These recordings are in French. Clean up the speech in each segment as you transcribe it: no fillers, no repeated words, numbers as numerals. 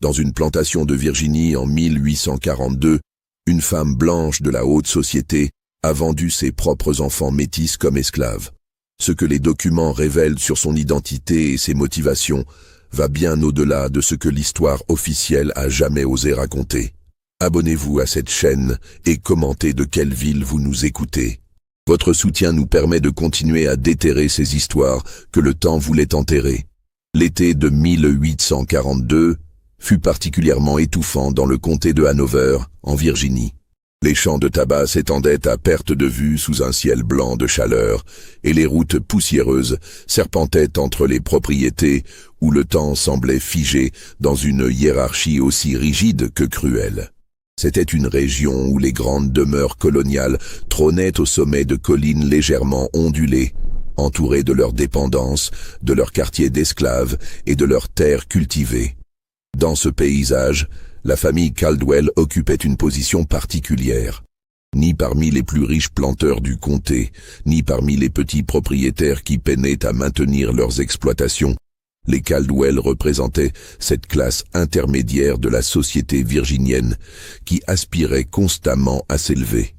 Dans une plantation de Virginie en 1842, une femme blanche de la haute société a vendu ses propres enfants métis comme esclaves. Ce que les documents révèlent sur son identité et ses motivations va bien au-delà de ce que l'histoire officielle a jamais osé raconter. Abonnez-vous à cette chaîne et commentez de quelle ville vous nous écoutez. Votre soutien nous permet de continuer à déterrer ces histoires que le temps voulait enterrer. L'été de 1842 fut particulièrement étouffant dans le comté de Hanover, en Virginie. Les champs de tabac s'étendaient à perte de vue sous un ciel blanc de chaleur, et les routes poussiéreuses serpentaient entre les propriétés où le temps semblait figé dans une hiérarchie aussi rigide que cruelle. C'était une région où les grandes demeures coloniales trônaient au sommet de collines légèrement ondulées, entourées de leurs dépendances, de leurs quartiers d'esclaves et de leurs terres cultivées. Dans ce paysage, la famille Caldwell occupait une position particulière. Ni parmi les plus riches planteurs du comté, ni parmi les petits propriétaires qui peinaient à maintenir leurs exploitations, les Caldwell représentaient cette classe intermédiaire de la société virginienne qui aspirait constamment à s'élever.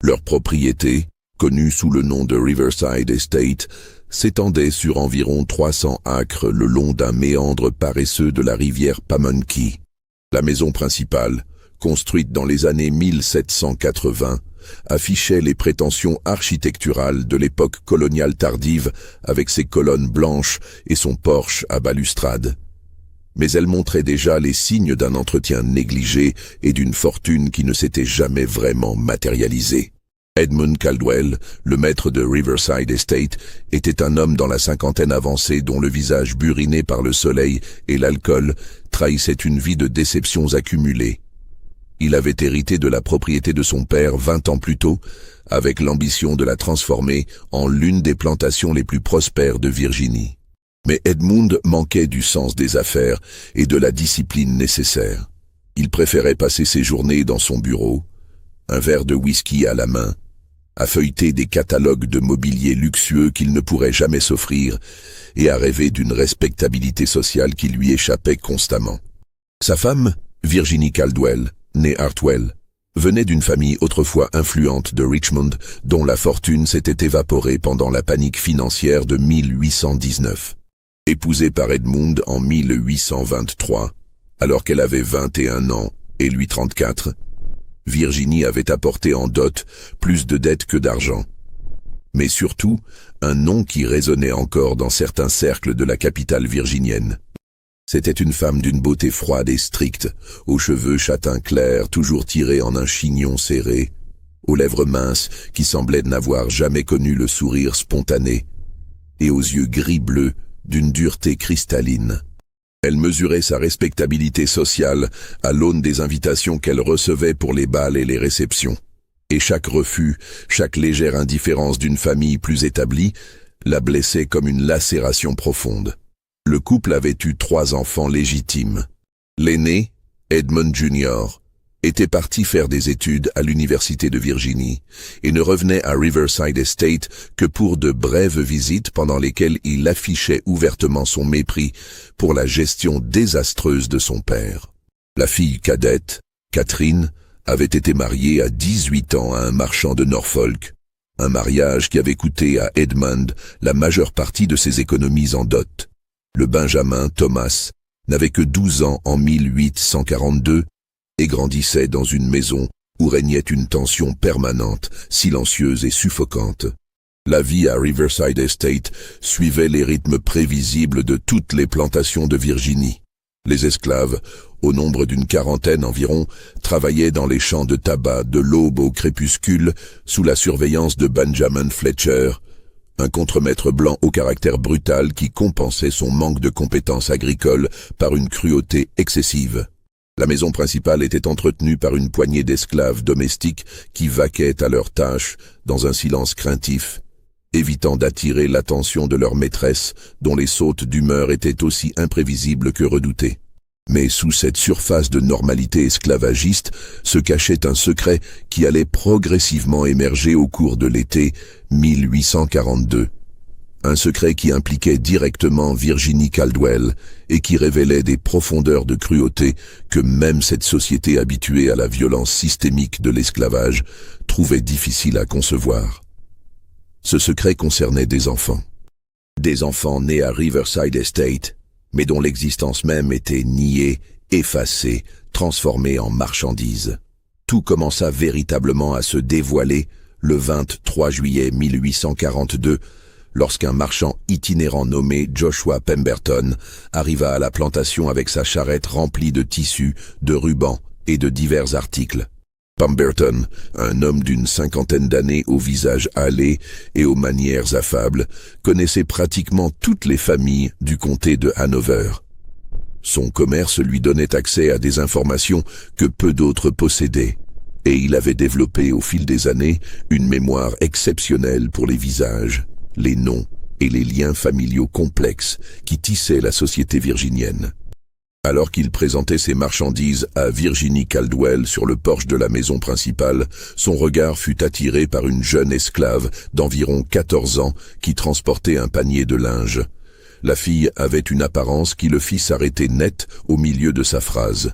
Leur propriété, connue sous le nom de Riverside Estate, s'étendait sur environ 300 acres le long d'un méandre paresseux de la rivière Pamunkey. La maison principale, construite dans les années 1780, affichait les prétentions architecturales de l'époque coloniale tardive avec ses colonnes blanches et son porche à balustrade. Mais elle montrait déjà les signes d'un entretien négligé et d'une fortune qui ne s'était jamais vraiment matérialisée. Edmund Caldwell, le maître de Riverside Estate, était un homme dans la cinquantaine avancée dont le visage buriné par le soleil et l'alcool trahissait une vie de déceptions accumulées. Il avait hérité de la propriété de son père 20 ans plus tôt, avec l'ambition de la transformer en l'une des plantations les plus prospères de Virginie. Mais Edmund manquait du sens des affaires et de la discipline nécessaire. Il préférait passer ses journées dans son bureau, un verre de whisky à la main, à feuilleter des catalogues de mobilier luxueux qu'il ne pourrait jamais s'offrir et à rêver d'une respectabilité sociale qui lui échappait constamment. Sa femme, Virginie Caldwell, née Hartwell, venait d'une famille autrefois influente de Richmond dont la fortune s'était évaporée pendant la panique financière de 1819. Épousée par Edmund en 1823, alors qu'elle avait 21 ans et lui 34, Virginie avait apporté en dot plus de dettes que d'argent. Mais surtout, un nom qui résonnait encore dans certains cercles de la capitale virginienne. C'était une femme d'une beauté froide et stricte, aux cheveux châtain clair toujours tirés en un chignon serré, aux lèvres minces qui semblaient n'avoir jamais connu le sourire spontané, et aux yeux gris-bleus d'une dureté cristalline. Elle mesurait sa respectabilité sociale à l'aune des invitations qu'elle recevait pour les bals et les réceptions. Et chaque refus, chaque légère indifférence d'une famille plus établie, la blessait comme une lacération profonde. Le couple avait eu 3 enfants légitimes. L'aîné, Edmund Jr., était parti faire des études à l'université de Virginie et ne revenait à Riverside Estate que pour de brèves visites pendant lesquelles il affichait ouvertement son mépris pour la gestion désastreuse de son père. La fille cadette, Catherine, avait été mariée à 18 ans à un marchand de Norfolk, un mariage qui avait coûté à Edmund la majeure partie de ses économies en dot. Le benjamin, Thomas, n'avait que 12 ans en 1842 et grandissait dans une maison où régnait une tension permanente, silencieuse et suffocante. La vie à Riverside Estate suivait les rythmes prévisibles de toutes les plantations de Virginie. Les esclaves, au nombre d'une quarantaine environ, travaillaient dans les champs de tabac de l'aube au crépuscule sous la surveillance de Benjamin Fletcher, un contremaître blanc au caractère brutal qui compensait son manque de compétences agricoles par une cruauté excessive. La maison principale était entretenue par une poignée d'esclaves domestiques qui vaquaient à leurs tâches dans un silence craintif, évitant d'attirer l'attention de leur maîtresse, dont les sautes d'humeur étaient aussi imprévisibles que redoutées. Mais sous cette surface de normalité esclavagiste se cachait un secret qui allait progressivement émerger au cours de l'été 1842. Un secret qui impliquait directement Virginie Caldwell et qui révélait des profondeurs de cruauté que même cette société habituée à la violence systémique de l'esclavage trouvait difficile à concevoir. Ce secret concernait des enfants. Des enfants nés à Riverside Estate, mais dont l'existence même était niée, effacée, transformée en marchandise. Tout commença véritablement à se dévoiler le 23 juillet 1842, lorsqu'un marchand itinérant nommé Joshua Pemberton arriva à la plantation avec sa charrette remplie de tissus, de rubans et de divers articles. Pemberton, un homme d'une cinquantaine d'années au visage hâlé et aux manières affables, connaissait pratiquement toutes les familles du comté de Hanover. Son commerce lui donnait accès à des informations que peu d'autres possédaient, et il avait développé au fil des années une mémoire exceptionnelle pour les visages, les noms et les liens familiaux complexes qui tissaient la société virginienne. Alors qu'il présentait ses marchandises à Virginie Caldwell sur le porche de la maison principale, son regard fut attiré par une jeune esclave d'environ 14 ans qui transportait un panier de linge. La fille avait une apparence qui le fit s'arrêter net au milieu de sa phrase.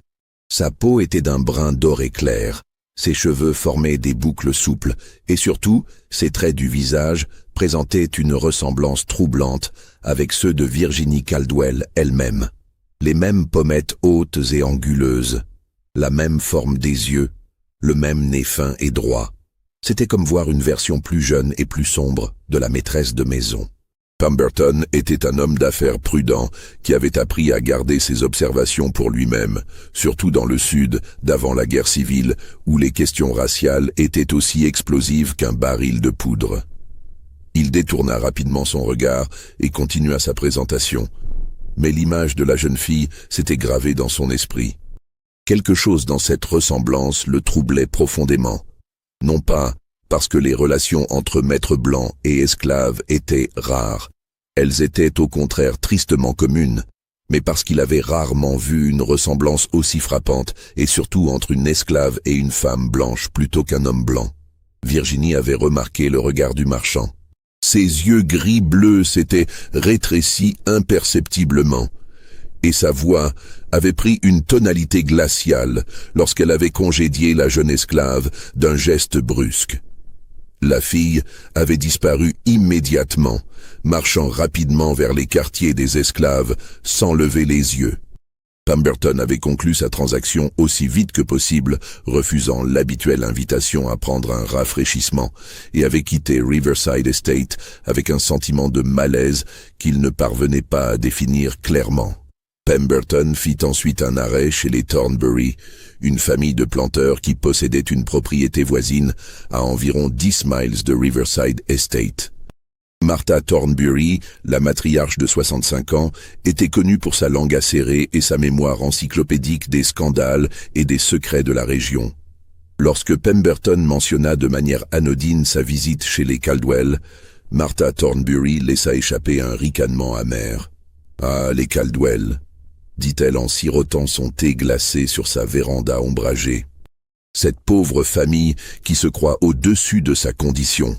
Sa peau était d'un brun doré clair, ses cheveux formaient des boucles souples, et surtout, ses traits du visage présentaient une ressemblance troublante avec ceux de Virginie Caldwell elle-même. Les mêmes pommettes hautes et anguleuses, la même forme des yeux, le même nez fin et droit. C'était comme voir une version plus jeune et plus sombre de la maîtresse de maison. Pemberton était un homme d'affaires prudent qui avait appris à garder ses observations pour lui-même, surtout dans le Sud, d'avant la guerre civile, où les questions raciales étaient aussi explosives qu'un baril de poudre. Il détourna rapidement son regard et continua sa présentation. Mais l'image de la jeune fille s'était gravée dans son esprit. Quelque chose dans cette ressemblance le troublait profondément. Non pas parce que les relations entre maîtres blancs et esclaves étaient rares, elles étaient au contraire tristement communes, mais parce qu'il avait rarement vu une ressemblance aussi frappante, et surtout entre une esclave et une femme blanche plutôt qu'un homme blanc. Virginie avait remarqué le regard du marchand. Ses yeux gris-bleus s'étaient rétrécis imperceptiblement, et sa voix avait pris une tonalité glaciale lorsqu'elle avait congédié la jeune esclave d'un geste brusque. La fille avait disparu immédiatement, marchant rapidement vers les quartiers des esclaves sans lever les yeux. Pemberton avait conclu sa transaction aussi vite que possible, refusant l'habituelle invitation à prendre un rafraîchissement, et avait quitté Riverside Estate avec un sentiment de malaise qu'il ne parvenait pas à définir clairement. Pemberton fit ensuite un arrêt chez les Thornbury, une famille de planteurs qui possédait une propriété voisine à environ 10 miles de Riverside Estate. Martha Thornbury, la matriarche de 65 ans, était connue pour sa langue acérée et sa mémoire encyclopédique des scandales et des secrets de la région. Lorsque Pemberton mentionna de manière anodine sa visite chez les Caldwell, Martha Thornbury laissa échapper un ricanement amer. « Ah, les Caldwell !» dit-elle en sirotant son thé glacé sur sa véranda ombragée. « Cette pauvre famille qui se croit au-dessus de sa condition. »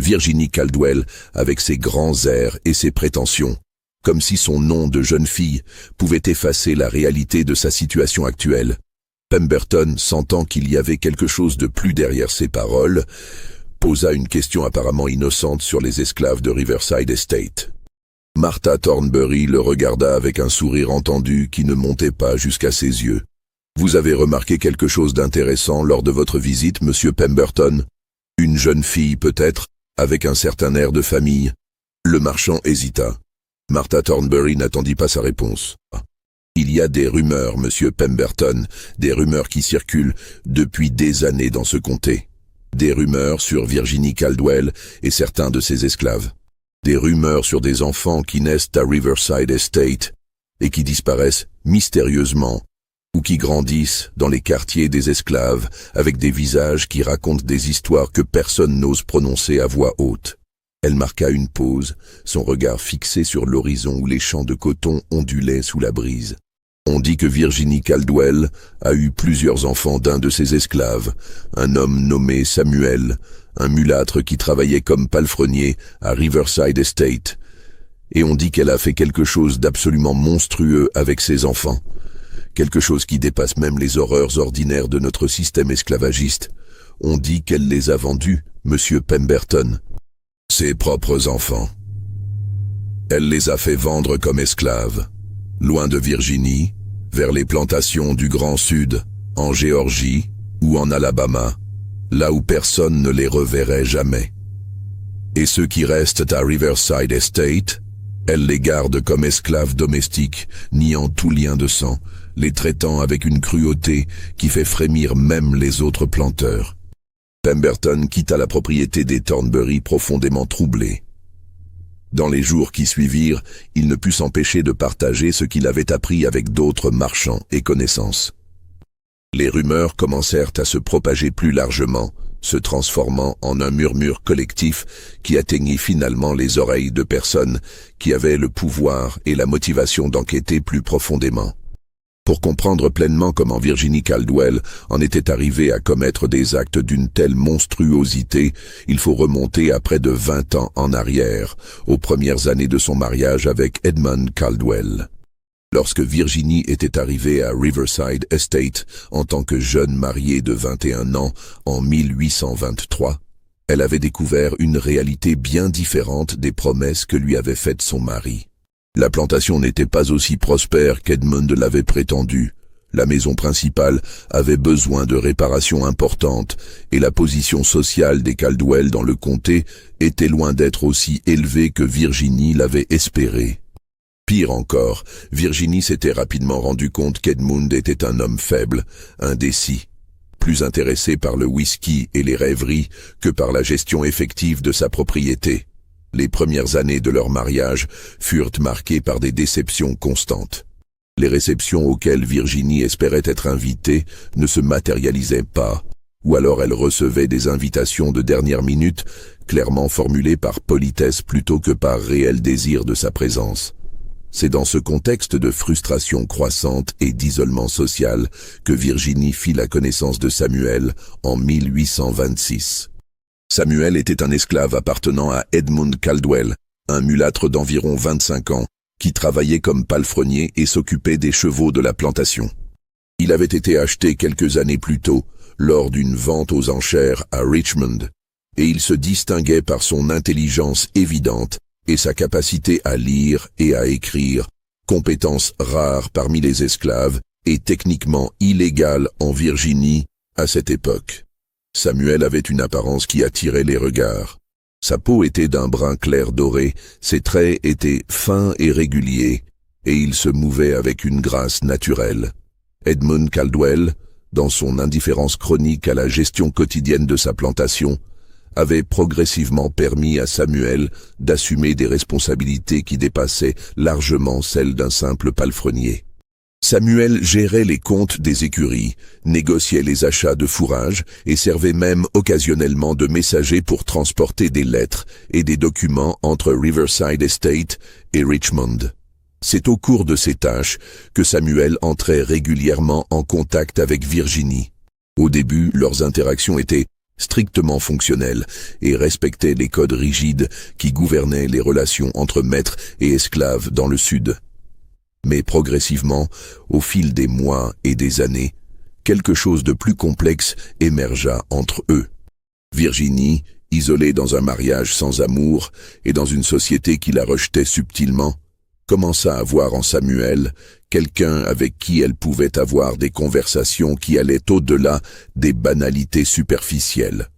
Virginie Caldwell, avec ses grands airs et ses prétentions, comme si son nom de jeune fille pouvait effacer la réalité de sa situation actuelle. Pemberton, sentant qu'il y avait quelque chose de plus derrière ses paroles, posa une question apparemment innocente sur les esclaves de Riverside Estate. Martha Thornbury le regarda avec un sourire entendu qui ne montait pas jusqu'à ses yeux. « Vous avez remarqué quelque chose d'intéressant lors de votre visite, monsieur Pemberton? Une jeune fille, peut-être, avec un certain air de famille. » Le marchand hésita. Martha Thornbury n'attendit pas sa réponse. « Il y a des rumeurs, monsieur Pemberton, des rumeurs qui circulent depuis des années dans ce comté. Des rumeurs sur Virginie Caldwell et certains de ses esclaves. Des rumeurs sur des enfants qui naissent à Riverside Estate et qui disparaissent mystérieusement, ou qui grandissent dans les quartiers des esclaves avec des visages qui racontent des histoires que personne n'ose prononcer à voix haute. » Elle marqua une pause, son regard fixé sur l'horizon où les champs de coton ondulaient sous la brise. « On dit que Virginie Caldwell a eu plusieurs enfants d'un de ses esclaves, un homme nommé Samuel, un mulâtre qui travaillait comme palefrenier à Riverside Estate, et on dit qu'elle a fait quelque chose d'absolument monstrueux avec ses enfants. Quelque chose qui dépasse même les horreurs ordinaires de notre système esclavagiste. On dit qu'elle les a vendus, Monsieur Pemberton. Ses propres enfants. Elle les a fait vendre comme esclaves, loin de Virginie, vers les plantations du Grand Sud, en Géorgie ou en Alabama, là où personne ne les reverrait jamais. Et ceux qui restent à Riverside Estate, elle les garde comme esclaves domestiques, niant tout lien de sang, les traitant avec une cruauté qui fait frémir même les autres planteurs. Pemberton quitta la propriété des Thornbury profondément troublé. Dans les jours qui suivirent, il ne put s'empêcher de partager ce qu'il avait appris avec d'autres marchands et connaissances. Les rumeurs commencèrent à se propager plus largement, se transformant en un murmure collectif qui atteignit finalement les oreilles de personnes qui avaient le pouvoir et la motivation d'enquêter plus profondément. Pour comprendre pleinement comment Virginie Caldwell en était arrivée à commettre des actes d'une telle monstruosité, il faut remonter à près de 20 ans en arrière, aux premières années de son mariage avec Edmund Caldwell. Lorsque Virginie était arrivée à Riverside Estate en tant que jeune mariée de 21 ans en 1823, elle avait découvert une réalité bien différente des promesses que lui avait faites son mari. La plantation n'était pas aussi prospère qu'Edmund l'avait prétendu. La maison principale avait besoin de réparations importantes et la position sociale des Caldwell dans le comté était loin d'être aussi élevée que Virginie l'avait espéré. Pire encore, Virginie s'était rapidement rendu compte qu'Edmund était un homme faible, indécis, plus intéressé par le whisky et les rêveries que par la gestion effective de sa propriété. Les premières années de leur mariage furent marquées par des déceptions constantes. Les réceptions auxquelles Virginie espérait être invitée ne se matérialisaient pas, ou alors elle recevait des invitations de dernière minute, clairement formulées par politesse plutôt que par réel désir de sa présence. C'est dans ce contexte de frustration croissante et d'isolement social que Virginie fit la connaissance de Samuel en 1826. Samuel était un esclave appartenant à Edmund Caldwell, un mulâtre d'environ 25 ans, qui travaillait comme palefrenier et s'occupait des chevaux de la plantation. Il avait été acheté quelques années plus tôt, lors d'une vente aux enchères à Richmond, et il se distinguait par son intelligence évidente et sa capacité à lire et à écrire, compétence rare parmi les esclaves et techniquement illégale en Virginie à cette époque. Samuel avait une apparence qui attirait les regards. Sa peau était d'un brun clair doré, ses traits étaient fins et réguliers, et il se mouvait avec une grâce naturelle. Edmund Caldwell, dans son indifférence chronique à la gestion quotidienne de sa plantation, avait progressivement permis à Samuel d'assumer des responsabilités qui dépassaient largement celles d'un simple palefrenier. Samuel gérait les comptes des écuries, négociait les achats de fourrage et servait même occasionnellement de messager pour transporter des lettres et des documents entre Riverside Estate et Richmond. C'est au cours de ces tâches que Samuel entrait régulièrement en contact avec Virginie. Au début, leurs interactions étaient strictement fonctionnelles et respectaient les codes rigides qui gouvernaient les relations entre maîtres et esclaves dans le Sud. Mais progressivement, au fil des mois et des années, quelque chose de plus complexe émergea entre eux. Virginie, isolée dans un mariage sans amour et dans une société qui la rejetait subtilement, commença à voir en Samuel quelqu'un avec qui elle pouvait avoir des conversations qui allaient au-delà des banalités superficielles.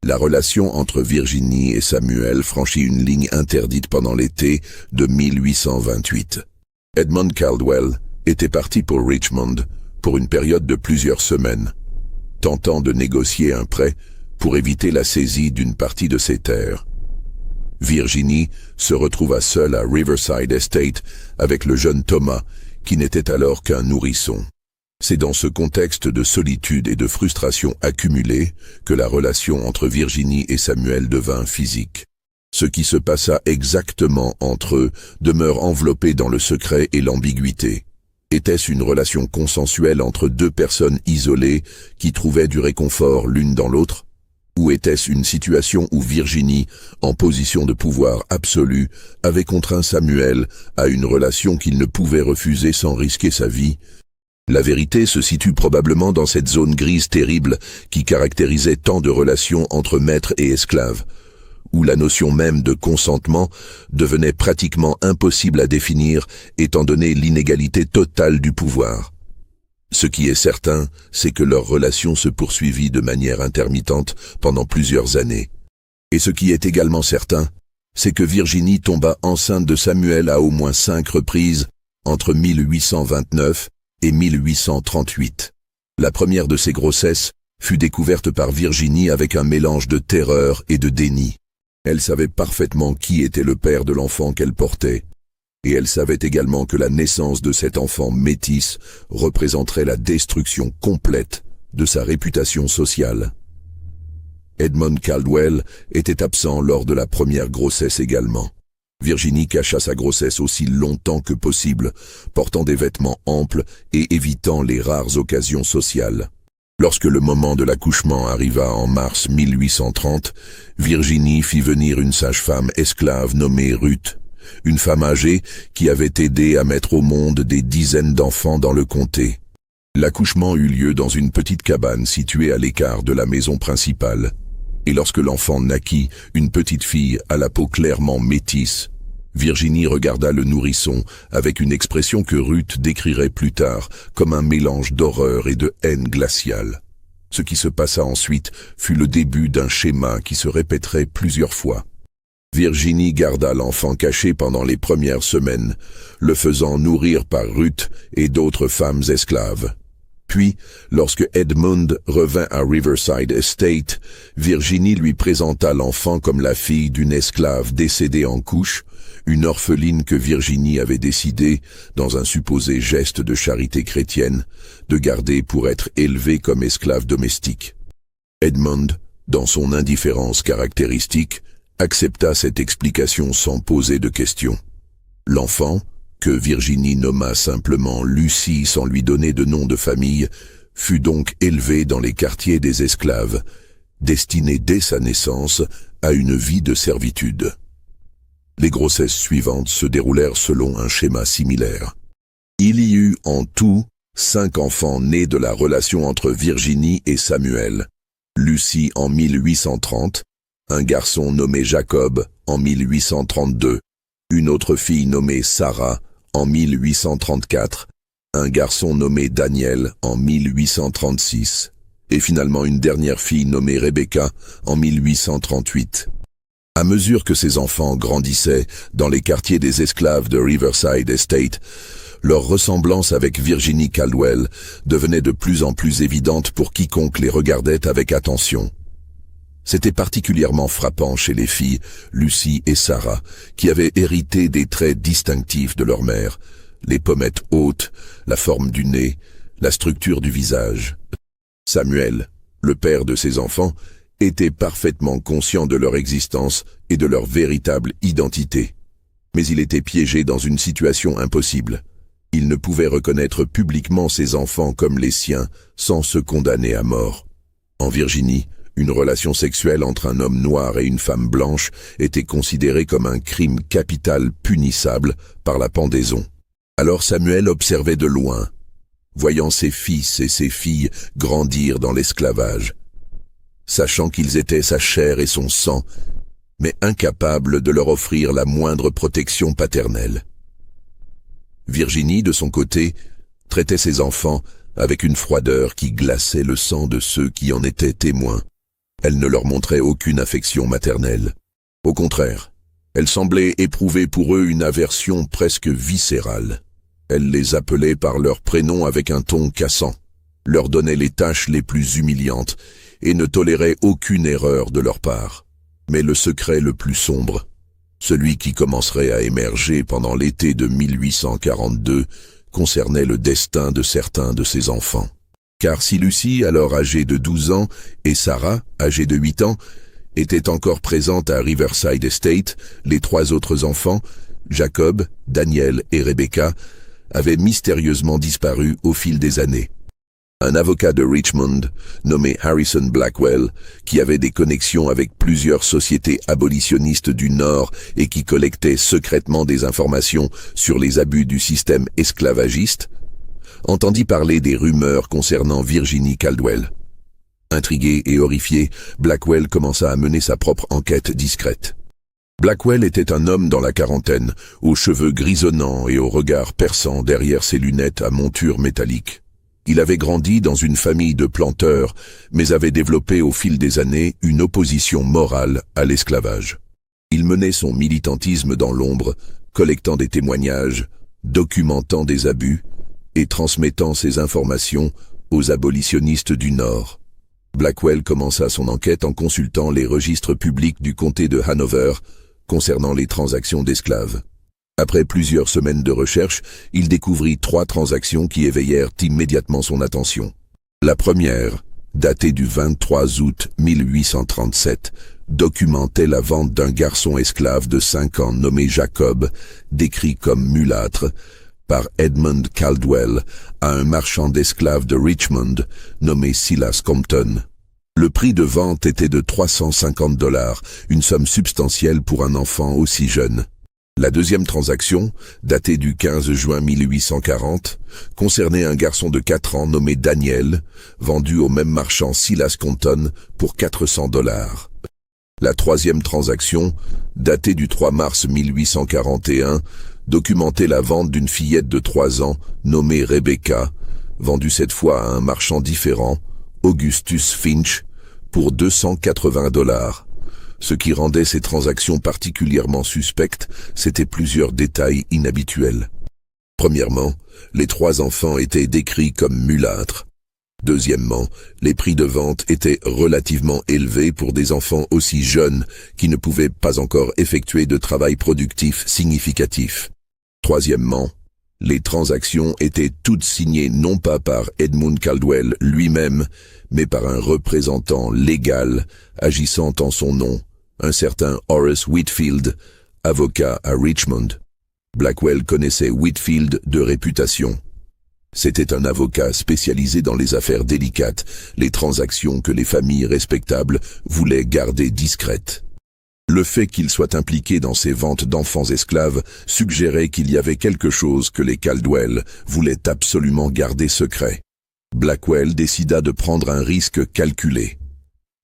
La relation entre Virginie et Samuel franchit une ligne interdite pendant l'été de 1828. Edmund Caldwell était parti pour Richmond pour une période de plusieurs semaines, tentant de négocier un prêt pour éviter la saisie d'une partie de ses terres. Virginie se retrouva seule à Riverside Estate avec le jeune Thomas, qui n'était alors qu'un nourrisson. C'est dans ce contexte de solitude et de frustration accumulée que la relation entre Virginie et Samuel devint physique. Ce qui se passa exactement entre eux demeure enveloppé dans le secret et l'ambiguïté. Était-ce une relation consensuelle entre deux personnes isolées qui trouvaient du réconfort l'une dans l'autre? Ou était-ce une situation où Virginie, en position de pouvoir absolu, avait contraint Samuel à une relation qu'il ne pouvait refuser sans risquer sa vie? La vérité se situe probablement dans cette zone grise terrible qui caractérisait tant de relations entre maître et esclave, où la notion même de consentement devenait pratiquement impossible à définir étant donné l'inégalité totale du pouvoir. Ce qui est certain, c'est que leur relation se poursuivit de manière intermittente pendant plusieurs années. Et ce qui est également certain, c'est que Virginie tomba enceinte de Samuel à au moins 5 reprises entre 1829 et 1838. La première de ces grossesses fut découverte par Virginie avec un mélange de terreur et de déni. Elle savait parfaitement qui était le père de l'enfant qu'elle portait. Et elle savait également que la naissance de cet enfant métis représenterait la destruction complète de sa réputation sociale. Edmund Caldwell était absent lors de la première grossesse également. Virginie cacha sa grossesse aussi longtemps que possible, portant des vêtements amples et évitant les rares occasions sociales. Lorsque le moment de l'accouchement arriva en mars 1830, Virginie fit venir une sage-femme esclave nommée Ruth, une femme âgée qui avait aidé à mettre au monde des dizaines d'enfants dans le comté. L'accouchement eut lieu dans une petite cabane située à l'écart de la maison principale. Et lorsque l'enfant naquit, une petite fille à la peau clairement métisse, Virginie regarda le nourrisson avec une expression que Ruth décrirait plus tard comme un mélange d'horreur et de haine glaciale. Ce qui se passa ensuite fut le début d'un schéma qui se répéterait plusieurs fois. Virginie garda l'enfant caché pendant les premières semaines, le faisant nourrir par Ruth et d'autres femmes esclaves. Puis, lorsque Edmund revint à Riverside Estate, Virginie lui présenta l'enfant comme la fille d'une esclave décédée en couche, une orpheline que Virginie avait décidé, dans un supposé geste de charité chrétienne, de garder pour être élevée comme esclave domestique. Edmund, dans son indifférence caractéristique, accepta cette explication sans poser de questions. L'enfant, que Virginie nomma simplement Lucie sans lui donner de nom de famille, fut donc élevé dans les quartiers des esclaves, destiné dès sa naissance à une vie de servitude. Les grossesses suivantes se déroulèrent selon un schéma similaire. Il y eut en tout 5 enfants nés de la relation entre Virginie et Samuel. Lucie en 1830, un garçon nommé Jacob en 1832, une autre fille nommée Sarah en 1834, un garçon nommé Daniel en 1836, et finalement une dernière fille nommée Rebecca en 1838. À mesure que ces enfants grandissaient dans les quartiers des esclaves de Riverside Estate, leur ressemblance avec Virginie Caldwell devenait de plus en plus évidente pour quiconque les regardait avec attention. C'était particulièrement frappant chez les filles Lucie et Sarah, qui avaient hérité des traits distinctifs de leur mère, les pommettes hautes, la forme du nez, la structure du visage. Samuel, le père de ces enfants, était parfaitement conscient de leur existence et de leur véritable identité. Mais il était piégé dans une situation impossible. Il ne pouvait reconnaître publiquement ses enfants comme les siens sans se condamner à mort. En Virginie, une relation sexuelle entre un homme noir et une femme blanche était considérée comme un crime capital punissable par la pendaison. Alors Samuel observait de loin, voyant ses fils et ses filles grandir dans l'esclavage, sachant qu'ils étaient sa chair et son sang, mais incapable de leur offrir la moindre protection paternelle. Virginie, de son côté, traitait ses enfants avec une froideur qui glaçait le sang de ceux qui en étaient témoins. Elle ne leur montrait aucune affection maternelle. Au contraire, elle semblait éprouver pour eux une aversion presque viscérale. Elle les appelait par leurs prénoms avec un ton cassant, leur donnait les tâches les plus humiliantes et ne tolérait aucune erreur de leur part. Mais le secret le plus sombre, celui qui commencerait à émerger pendant l'été de 1842, concernait le destin de certains de ses enfants. Car si Lucie, alors âgée de 12 ans, et Sarah, âgée de 8 ans, étaient encore présentes à Riverside Estate, les 3 autres enfants, Jacob, Daniel et Rebecca, avaient mystérieusement disparu au fil des années. Un avocat de Richmond, nommé Harrison Blackwell, qui avait des connexions avec plusieurs sociétés abolitionnistes du Nord et qui collectait secrètement des informations sur les abus du système esclavagiste, entendit parler des rumeurs concernant Virginie Caldwell. Intrigué et horrifié, Blackwell commença à mener sa propre enquête discrète. Blackwell était un homme dans la quarantaine, aux cheveux grisonnants et au regard perçant derrière ses lunettes à monture métallique. Il avait grandi dans une famille de planteurs, mais avait développé au fil des années une opposition morale à l'esclavage. Il menait son militantisme dans l'ombre, collectant des témoignages, documentant des abus et transmettant ses informations aux abolitionnistes du Nord. Blackwell commença son enquête en consultant les registres publics du comté de Hanover concernant les transactions d'esclaves. Après plusieurs semaines de recherche, il découvrit 3 transactions qui éveillèrent immédiatement son attention. La première, datée du 23 août 1837, documentait la vente d'un garçon esclave de 5 ans nommé Jacob, décrit comme mulâtre, par Edmund Caldwell à un marchand d'esclaves de Richmond nommé Silas Compton. Le prix de vente était de $350, une somme substantielle pour un enfant aussi jeune. La deuxième transaction, datée du 15 juin 1840, concernait un garçon de 4 ans nommé Daniel, vendu au même marchand Silas Compton pour $400. La troisième transaction, datée du 3 mars 1841, documentait la vente d'une fillette de 3 ans nommée Rebecca, vendue cette fois à un marchand différent, Augustus Finch, pour $280. Ce qui rendait ces transactions particulièrement suspectes, c'étaient plusieurs détails inhabituels. Premièrement, les 3 enfants étaient décrits comme mulâtres. Deuxièmement, les prix de vente étaient relativement élevés pour des enfants aussi jeunes qui ne pouvaient pas encore effectuer de travail productif significatif. Troisièmement, les transactions étaient toutes signées non pas par Edmund Caldwell lui-même, mais par un représentant légal agissant en son nom, un certain Horace Whitfield, avocat à Richmond. Blackwell connaissait Whitfield de réputation. C'était un avocat spécialisé dans les affaires délicates, les transactions que les familles respectables voulaient garder discrètes. Le fait qu'il soit impliqué dans ces ventes d'enfants esclaves suggérait qu'il y avait quelque chose que les Caldwell voulaient absolument garder secret. Blackwell décida de prendre un risque calculé.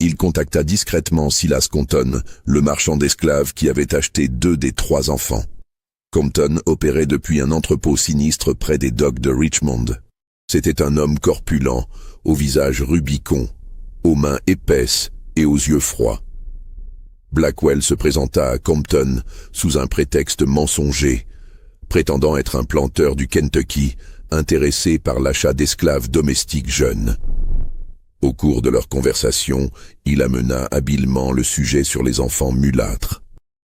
Il contacta discrètement Silas Compton, le marchand d'esclaves qui avait acheté 2 des 3 enfants. Compton opérait depuis un entrepôt sinistre près des docks de Richmond. C'était un homme corpulent, au visage rubicond, aux mains épaisses et aux yeux froids. Blackwell se présenta à Compton sous un prétexte mensonger, prétendant être un planteur du Kentucky, intéressé par l'achat d'esclaves domestiques jeunes. Au cours de leur conversation, il amena habilement le sujet sur les enfants mulâtres.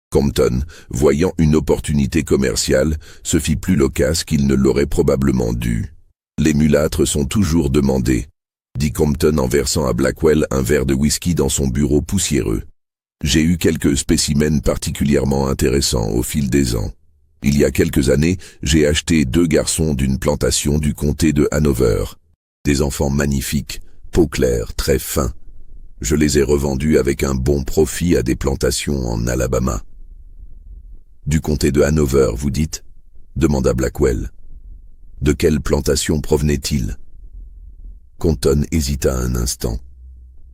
Compton, voyant une opportunité commerciale, se fit plus loquace qu'il ne l'aurait probablement dû. « Les mulâtres sont toujours demandés », dit Compton en versant à Blackwell un verre de whisky dans son bureau poussiéreux. « J'ai eu quelques spécimens particulièrement intéressants au fil des ans. Il y a quelques années, j'ai acheté 2 garçons d'une plantation du comté de Hanover. Des enfants magnifiques, peau claire, très fins. Je les ai revendus avec un bon profit à des plantations en Alabama. » « Du comté de Hanover, vous dites ?» demanda Blackwell. « De quelle plantation provenait-il » Compton hésita un instant.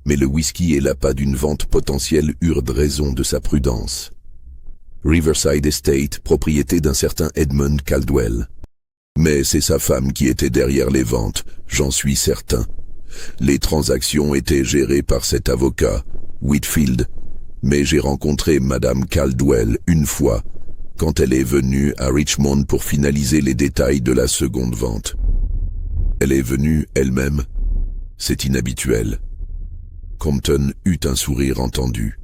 Mais le whisky et l'appât d'une vente potentielle eurent raison de sa prudence. Riverside Estate, propriété d'un certain Edmund Caldwell. Mais c'est sa femme qui était derrière les ventes, j'en suis certain. Les transactions étaient gérées par cet avocat, Whitfield, mais j'ai rencontré Madame Caldwell une fois, quand elle est venue à Richmond pour finaliser les détails de la seconde vente. Elle est venue elle-même. C'est inhabituel. Compton eut un sourire entendu.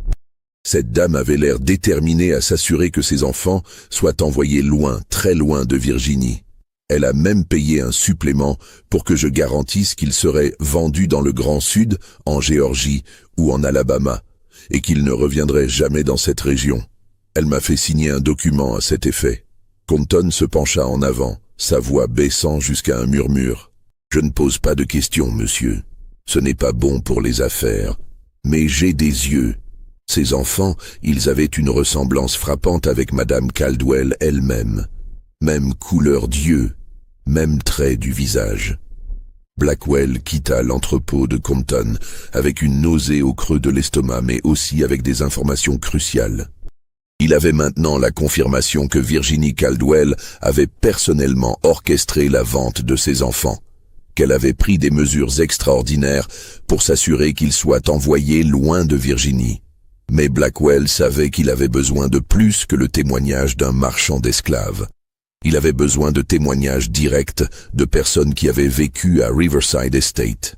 Cette dame avait l'air déterminée à s'assurer que ses enfants soient envoyés loin, très loin de Virginie. Elle a même payé un supplément pour que je garantisse qu'ils seraient vendus dans le Grand Sud, en Géorgie ou en Alabama, et qu'ils ne reviendraient jamais dans cette région. Elle m'a fait signer un document à cet effet. Compton se pencha en avant, sa voix baissant jusqu'à un murmure. Je ne pose pas de questions, monsieur. Ce n'est pas bon pour les affaires. Mais j'ai des yeux. Ces enfants, ils avaient une ressemblance frappante avec Madame Caldwell elle-même. Même couleur d'yeux, même trait du visage. Blackwell quitta l'entrepôt de Compton avec une nausée au creux de l'estomac, mais aussi avec des informations cruciales. Il avait maintenant la confirmation que Virginie Caldwell avait personnellement orchestré la vente de ses enfants, qu'elle avait pris des mesures extraordinaires pour s'assurer qu'ils soient envoyés loin de Virginie. Mais Blackwell savait qu'il avait besoin de plus que le témoignage d'un marchand d'esclaves. Il avait besoin de témoignages directs de personnes qui avaient vécu à Riverside Estate.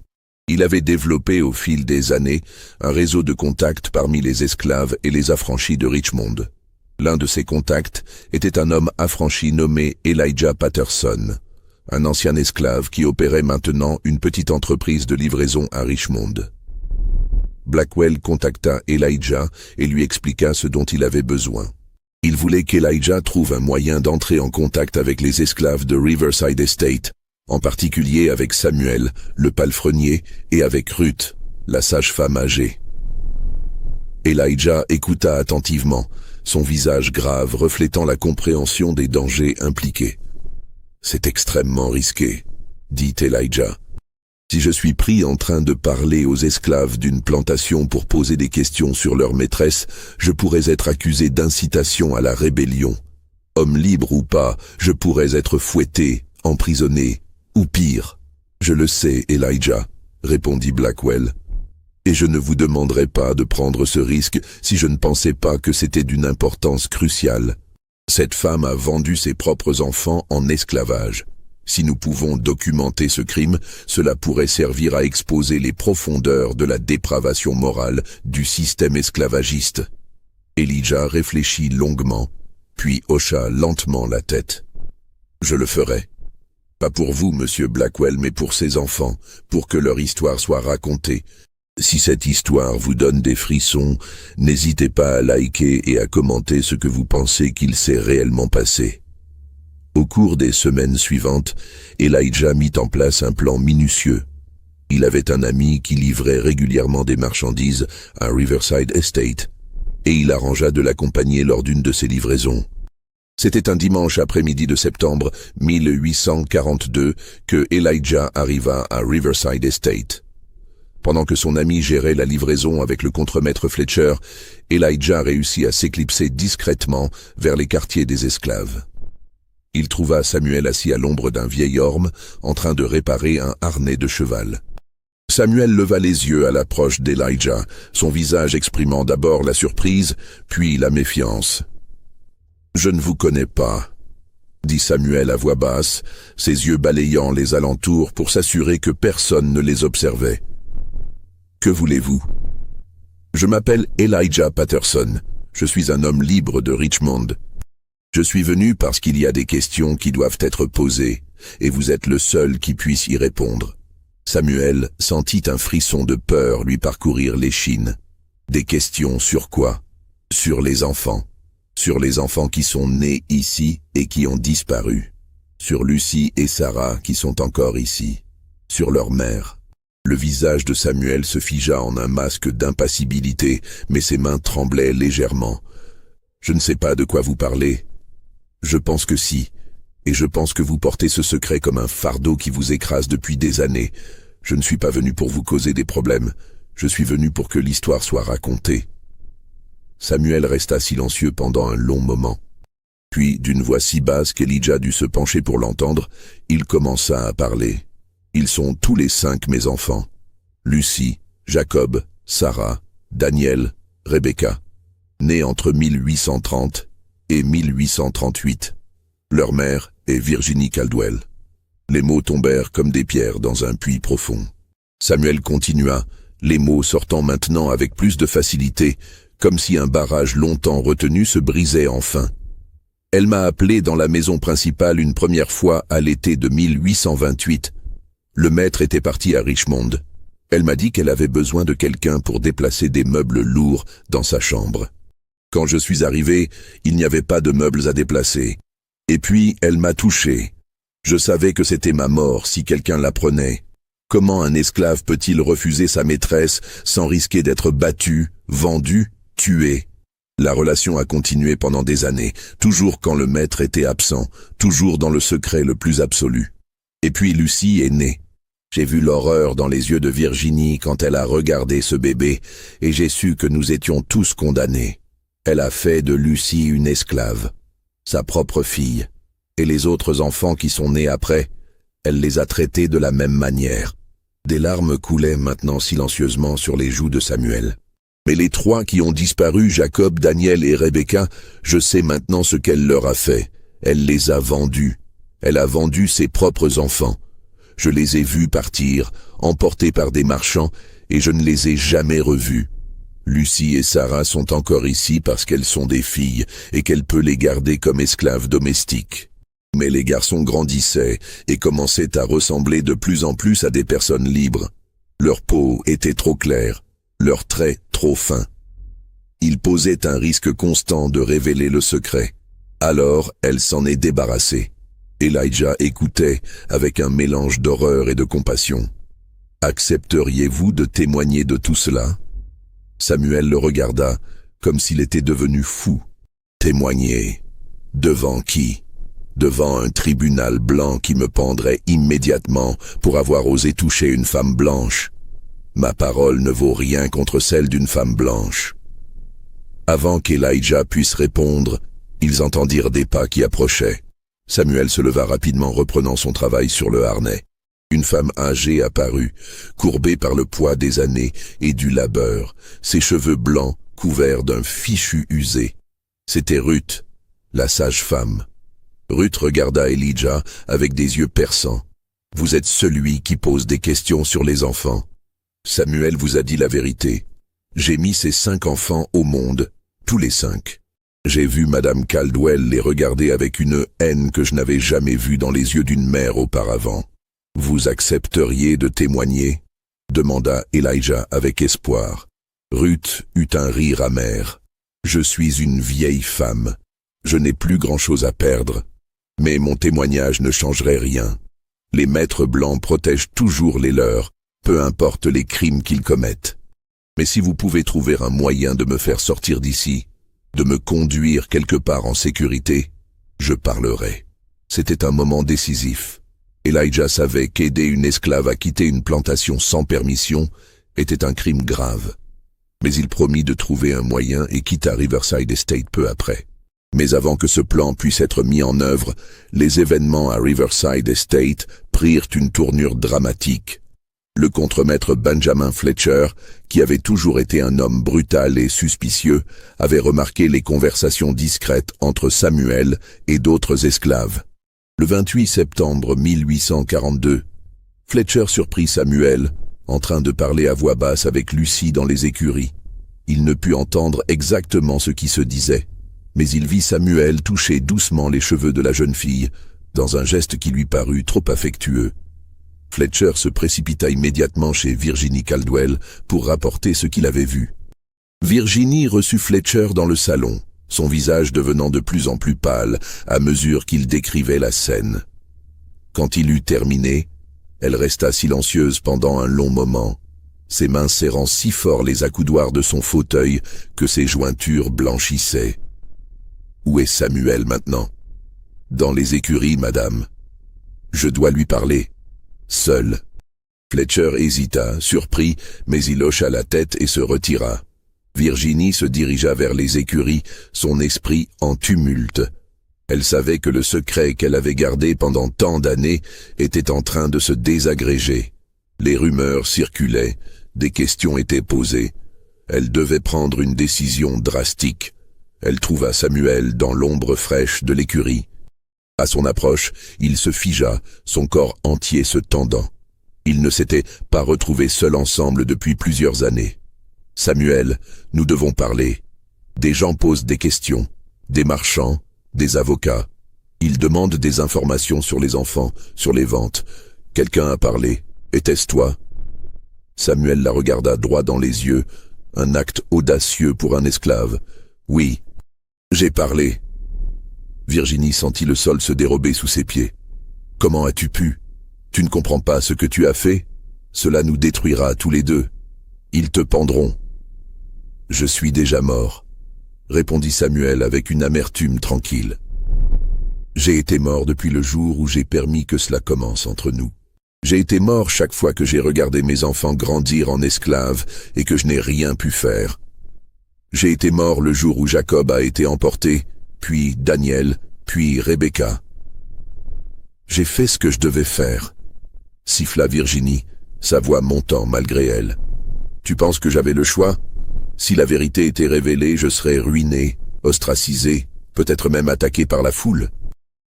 Il avait développé au fil des années un réseau de contacts parmi les esclaves et les affranchis de Richmond. L'un de ces contacts était un homme affranchi nommé Elijah Patterson, un ancien esclave qui opérait maintenant une petite entreprise de livraison à Richmond. Blackwell contacta Elijah et lui expliqua ce dont il avait besoin. Il voulait qu'Elijah trouve un moyen d'entrer en contact avec les esclaves de Riverside Estate, en particulier avec Samuel, le palefrenier, et avec Ruth, la sage-femme âgée. Elijah écouta attentivement, son visage grave reflétant la compréhension des dangers impliqués. « C'est extrêmement risqué, » dit Elijah. « Si je suis pris en train de parler aux esclaves d'une plantation pour poser des questions sur leur maîtresse, je pourrais être accusé d'incitation à la rébellion. Homme libre ou pas, je pourrais être fouetté, emprisonné, ou pire. »« Je le sais, Elijah, » répondit Blackwell. « Et je ne vous demanderai pas de prendre ce risque si je ne pensais pas que c'était d'une importance cruciale. Cette femme a vendu ses propres enfants en esclavage. Si nous pouvons documenter ce crime, cela pourrait servir à exposer les profondeurs de la dépravation morale du système esclavagiste. » Elijah réfléchit longuement, puis hocha lentement la tête. « Je le ferai. Pas pour vous, monsieur Blackwell, mais pour ces enfants, pour que leur histoire soit racontée. Si cette histoire vous donne des frissons, n'hésitez pas à liker et à commenter ce que vous pensez qu'il s'est réellement passé. » Au cours des semaines suivantes, Elijah mit en place un plan minutieux. Il avait un ami qui livrait régulièrement des marchandises à Riverside Estate, et il arrangea de l'accompagner lors d'une de ces livraisons. C'était un dimanche après-midi de septembre 1842 que Elijah arriva à Riverside Estate. Pendant que son ami gérait la livraison avec le contremaître Fletcher, Elijah réussit à s'éclipser discrètement vers les quartiers des esclaves. Il trouva Samuel assis à l'ombre d'un vieil orme, en train de réparer un harnais de cheval. Samuel leva les yeux à l'approche d'Elijah, son visage exprimant d'abord la surprise, puis la méfiance. « Je ne vous connais pas, » dit Samuel à voix basse, ses yeux balayant les alentours pour s'assurer que personne ne les observait. « Que voulez-vous ? » « Je m'appelle Elijah Patterson. Je suis un homme libre de Richmond. Je suis venu parce qu'il y a des questions qui doivent être posées, et vous êtes le seul qui puisse y répondre. » Samuel sentit un frisson de peur lui parcourir l'échine. Des questions sur quoi? Sur les enfants. Sur les enfants qui sont nés ici et qui ont disparu. Sur Lucy et Sarah qui sont encore ici. Sur leur mère. Le visage de Samuel se figea en un masque d'impassibilité, mais ses mains tremblaient légèrement. « Je ne sais pas de quoi vous parlez. » « Je pense que si, et je pense que vous portez ce secret comme un fardeau qui vous écrase depuis des années. Je ne suis pas venu pour vous causer des problèmes, je suis venu pour que l'histoire soit racontée. » Samuel resta silencieux pendant un long moment. Puis, d'une voix si basse qu'Elijah dut se pencher pour l'entendre, il commença à parler. « Ils sont tous les 5 mes enfants. Lucy, Jacob, Sarah, Daniel, Rebecca, nés entre 1830 et 1838. Leur mère est Virginie Caldwell. » Les mots tombèrent comme des pierres dans un puits profond. Samuel continua, les mots sortant maintenant avec plus de facilité, comme si un barrage longtemps retenu se brisait enfin. « Elle m'a appelé dans la maison principale une première fois à l'été de 1828. Le maître était parti à Richmond. Elle m'a dit qu'elle avait besoin de quelqu'un pour déplacer des meubles lourds dans sa chambre. Quand je suis arrivé, il n'y avait pas de meubles à déplacer. Et puis, elle m'a touché. Je savais que c'était ma mort si quelqu'un l'apprenait. Comment un esclave peut-il refuser sa maîtresse sans risquer d'être battu, vendu, tué? La relation a continué pendant des années, toujours quand le maître était absent, toujours dans le secret le plus absolu. Et puis Lucie est née. J'ai vu l'horreur dans les yeux de Virginie quand elle a regardé ce bébé, et j'ai su que nous étions tous condamnés. Elle a fait de Lucie une esclave, sa propre fille, et les autres enfants qui sont nés après, elle les a traités de la même manière. Des larmes coulaient maintenant silencieusement sur les joues de Samuel. Mais les trois qui ont disparu, Jacob, Daniel et Rebecca, je sais maintenant ce qu'elle leur a fait. Elle les a vendus. Elle a vendu ses propres enfants. Je les ai vus partir, emportés par des marchands, et je ne les ai jamais revus. Lucie et Sarah sont encore ici parce qu'elles sont des filles et qu'elle peut les garder comme esclaves domestiques. Mais les garçons grandissaient et commençaient à ressembler de plus en plus à des personnes libres. Leur peau était trop claire, leurs traits trop fins. Ils posaient un risque constant de révéler le secret. Alors, elle s'en est débarrassée. Elijah écoutait avec un mélange d'horreur et de compassion. « Accepteriez-vous de témoigner de tout cela ?» Samuel le regarda comme s'il était devenu fou. « Témoigner? Devant qui? Devant un tribunal blanc qui me pendrait immédiatement pour avoir osé toucher une femme blanche. Ma parole ne vaut rien contre celle d'une femme blanche. » Avant qu'Elijah puisse répondre, ils entendirent des pas qui approchaient. Samuel se leva rapidement, reprenant son travail sur le harnais. Une femme âgée apparut, courbée par le poids des années et du labeur, ses cheveux blancs couverts d'un fichu usé. C'était Ruth, la sage-femme. Ruth regarda Elijah avec des yeux perçants. « Vous êtes celui qui pose des questions sur les enfants. Samuel vous a dit la vérité. J'ai mis ces 5 enfants au monde, tous les 5. J'ai vu Madame Caldwell les regarder avec une haine que je n'avais jamais vue dans les yeux d'une mère auparavant. Vous accepteriez de témoigner ?» demanda Elijah avec espoir. Ruth eut un rire amer. « Je suis une vieille femme. Je n'ai plus grand-chose à perdre. Mais mon témoignage ne changerait rien. Les maîtres blancs protègent toujours les leurs, peu importe les crimes qu'ils commettent. Mais si vous pouvez trouver un moyen de me faire sortir d'ici, de me conduire quelque part en sécurité, je parlerai. » C'était un moment décisif. Elijah savait qu'aider une esclave à quitter une plantation sans permission était un crime grave. Mais il promit de trouver un moyen et quitta Riverside Estate peu après. Mais avant que ce plan puisse être mis en œuvre, les événements à Riverside Estate prirent une tournure dramatique. Le contremaître Benjamin Fletcher, qui avait toujours été un homme brutal et suspicieux, avait remarqué les conversations discrètes entre Samuel et d'autres esclaves. Le 28 septembre 1842, Fletcher surprit Samuel, en train de parler à voix basse avec Lucie dans les écuries. Il ne put entendre exactement ce qui se disait, mais il vit Samuel toucher doucement les cheveux de la jeune fille, dans un geste qui lui parut trop affectueux. Fletcher se précipita immédiatement chez Virginie Caldwell pour rapporter ce qu'il avait vu. Virginie reçut Fletcher dans le salon, son visage devenant de plus en plus pâle à mesure qu'il décrivait la scène. Quand il eut terminé, elle resta silencieuse pendant un long moment, ses mains serrant si fort les accoudoirs de son fauteuil que ses jointures blanchissaient. « Où est Samuel maintenant ?»« Dans les écuries, madame. Je dois lui parler. Seul. » Fletcher hésita, surpris, mais il hocha la tête et se retira. Virginie se dirigea vers les écuries, son esprit en tumulte. Elle savait que le secret qu'elle avait gardé pendant tant d'années était en train de se désagréger. Les rumeurs circulaient, des questions étaient posées. Elle devait prendre une décision drastique. Elle trouva Samuel dans l'ombre fraîche de l'écurie. À son approche, il se figea, son corps entier se tendant. Ils ne s'étaient pas retrouvés seuls ensemble depuis plusieurs années. « Samuel, nous devons parler. Des gens posent des questions, des marchands, des avocats. Ils demandent des informations sur les enfants, sur les ventes. Quelqu'un a parlé. Était-ce toi ?» Samuel la regarda droit dans les yeux, un acte audacieux pour un esclave. « Oui, j'ai parlé. » Virginie sentit le sol se dérober sous ses pieds. « Comment as-tu pu? Tu ne comprends pas ce que tu as fait? Cela nous détruira tous les deux. Ils te pendront. Je suis déjà mort, répondit Samuel avec une amertume tranquille. J'ai été mort depuis le jour où j'ai permis que cela commence entre nous. J'ai été mort chaque fois que j'ai regardé mes enfants grandir en esclaves et que je n'ai rien pu faire. J'ai été mort le jour où Jacob a été emporté, puis Daniel, puis Rebecca. J'ai fait ce que je devais faire, siffla Virginie, sa voix montant malgré elle. Tu penses que j'avais le choix? Si la vérité était révélée, je serais ruiné, ostracisé, peut-être même attaqué par la foule.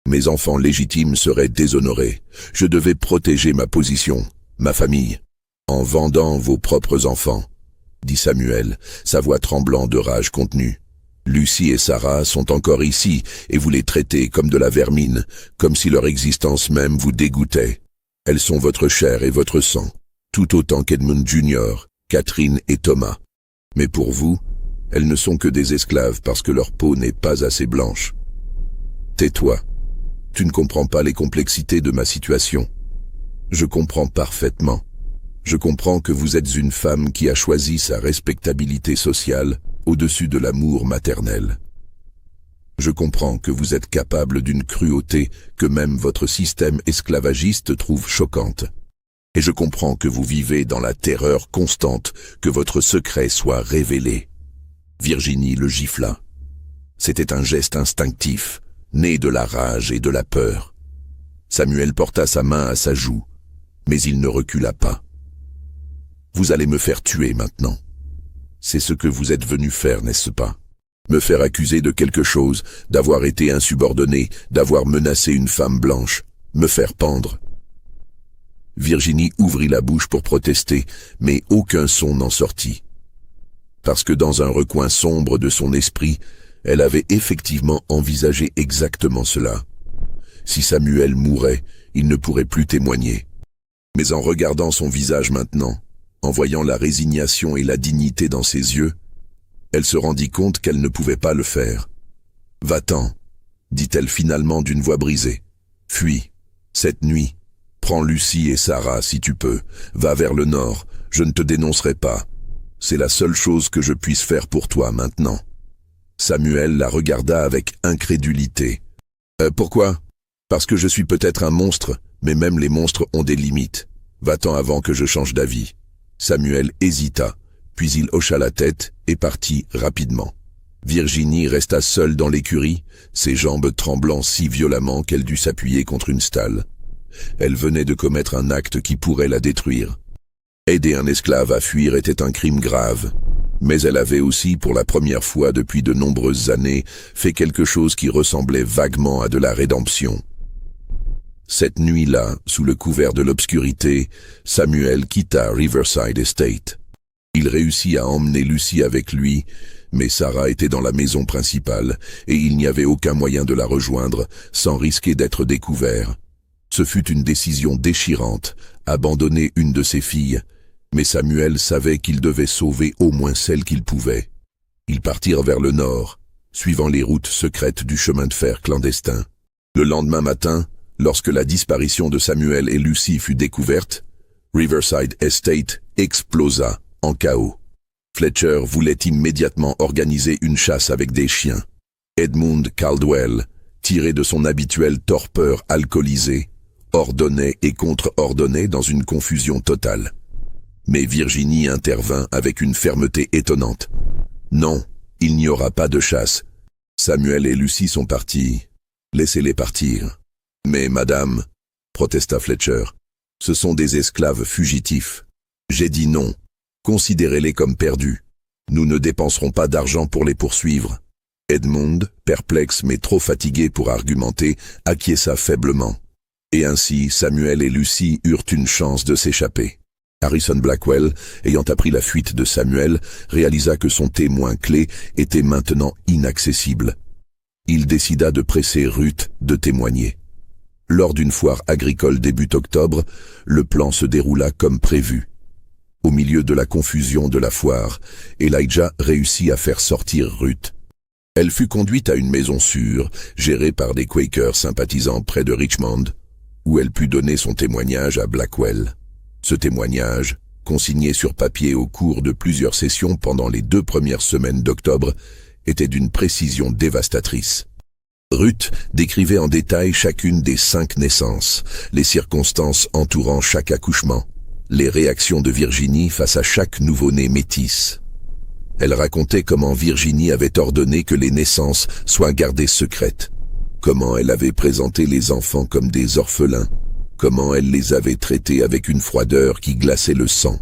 Mes enfants légitimes seraient déshonorés. Je devais protéger ma position, ma famille, en vendant vos propres enfants, dit Samuel, sa voix tremblant de rage contenue. Lucie et Sarah sont encore ici, et vous les traitez comme de la vermine, comme si leur existence même vous dégoûtait. Elles sont votre chair et votre sang, tout autant qu'Edmund Jr., Catherine et Thomas. Mais pour vous, elles ne sont que des esclaves parce que leur peau n'est pas assez blanche. Tais-toi. Tu ne comprends pas les complexités de ma situation. Je comprends parfaitement. Je comprends que vous êtes une femme qui a choisi sa respectabilité sociale au-dessus de l'amour maternel. Je comprends que vous êtes capable d'une cruauté que même votre système esclavagiste trouve choquante. Et je comprends que vous vivez dans la terreur constante que votre secret soit révélé. Virginie le gifla. C'était un geste instinctif, né de la rage et de la peur. Samuel porta sa main à sa joue, mais il ne recula pas. Vous allez me faire tuer maintenant. C'est ce que vous êtes venu faire, n'est-ce pas? Me faire accuser de quelque chose, d'avoir été insubordonné, d'avoir menacé une femme blanche, me faire pendre. Virginie ouvrit la bouche pour protester, mais aucun son n'en sortit. Parce que dans un recoin sombre de son esprit, elle avait effectivement envisagé exactement cela. Si Samuel mourait, il ne pourrait plus témoigner. Mais en regardant son visage maintenant, en voyant la résignation et la dignité dans ses yeux, elle se rendit compte qu'elle ne pouvait pas le faire. « Va-t'en », dit-elle finalement d'une voix brisée. « Fuis, cette nuit. Prends Lucie et Sarah si tu peux. Va vers le nord, je ne te dénoncerai pas. C'est la seule chose que je puisse faire pour toi maintenant. » Samuel la regarda avec incrédulité. « Pourquoi? Parce que je suis peut-être un monstre, mais même les monstres ont des limites. Va-t'en avant que je change d'avis. » Samuel hésita, puis il hocha la tête et partit rapidement. Virginie resta seule dans l'écurie, ses jambes tremblant si violemment qu'elle dut s'appuyer contre une stalle. Elle venait de commettre un acte qui pourrait la détruire. Aider un esclave à fuir était un crime grave, mais elle avait aussi, pour la première fois depuis de nombreuses années, fait quelque chose qui ressemblait vaguement à de la rédemption. Cette nuit-là, sous le couvert de l'obscurité, Samuel quitta Riverside Estate. Il réussit à emmener Lucie avec lui, mais Sarah était dans la maison principale et il n'y avait aucun moyen de la rejoindre sans risquer d'être découvert. Ce fut une décision déchirante, abandonner une de ses filles, mais Samuel savait qu'il devait sauver au moins celle qu'il pouvait. Ils partirent vers le nord, suivant les routes secrètes du chemin de fer clandestin. Le lendemain matin, lorsque la disparition de Samuel et Lucie fut découverte, Riverside Estate explosa en chaos. Fletcher voulait immédiatement organiser une chasse avec des chiens. Edmund Caldwell, tiré de son habituelle torpeur alcoolisée, ordonnait et contre-ordonnait dans une confusion totale. Mais Virginie intervint avec une fermeté étonnante. « Non, il n'y aura pas de chasse. Samuel et Lucie sont partis. Laissez-les partir. » « Mais, madame, protesta Fletcher, ce sont des esclaves fugitifs. J'ai dit non. Considérez-les comme perdus. Nous ne dépenserons pas d'argent pour les poursuivre. » Edmund, perplexe mais trop fatigué pour argumenter, acquiesça faiblement. Et ainsi, Samuel et Lucie eurent une chance de s'échapper. Harrison Blackwell, ayant appris la fuite de Samuel, réalisa que son témoin clé était maintenant inaccessible. Il décida de presser Ruth de témoigner. Lors d'une foire agricole début octobre, le plan se déroula comme prévu. Au milieu de la confusion de la foire, Elijah réussit à faire sortir Ruth. Elle fut conduite à une maison sûre, gérée par des Quakers sympathisant près de Richmond. où elle put donner son témoignage à Blackwell. Ce témoignage, consigné sur papier au cours de plusieurs sessions pendant les 2 premières semaines d'octobre, était d'une précision dévastatrice. Ruth décrivait en détail chacune des 5 naissances, les circonstances entourant chaque accouchement, les réactions de Virginie face à chaque nouveau-né métis. Elle racontait comment Virginie avait ordonné que les naissances soient gardées secrètes, comment elle avait présenté les enfants comme des orphelins, comment elle les avait traités avec une froideur qui glaçait le sang.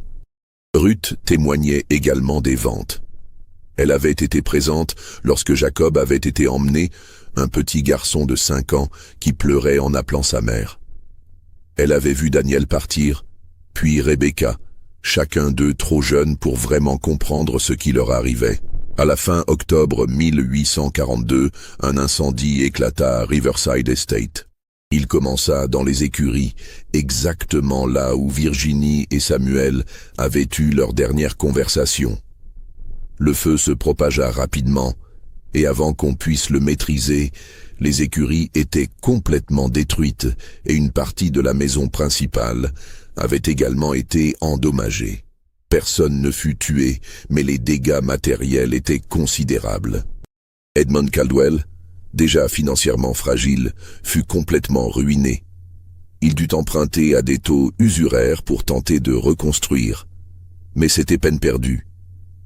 Ruth témoignait également des ventes. Elle avait été présente lorsque Jacob avait été emmené, un petit garçon de 5 ans qui pleurait en appelant sa mère. Elle avait vu Daniel partir, puis Rebecca, chacun d'eux trop jeunes pour vraiment comprendre ce qui leur arrivait. À la fin octobre 1842, un incendie éclata à Riverside Estate. Il commença dans les écuries, exactement là où Virginie et Samuel avaient eu leur dernière conversation. Le feu se propagea rapidement, et avant qu'on puisse le maîtriser, les écuries étaient complètement détruites et une partie de la maison principale avait également été endommagée. Personne ne fut tué, mais les dégâts matériels étaient considérables. Edmund Caldwell, déjà financièrement fragile, fut complètement ruiné. Il dut emprunter à des taux usuraires pour tenter de reconstruire. Mais c'était peine perdue.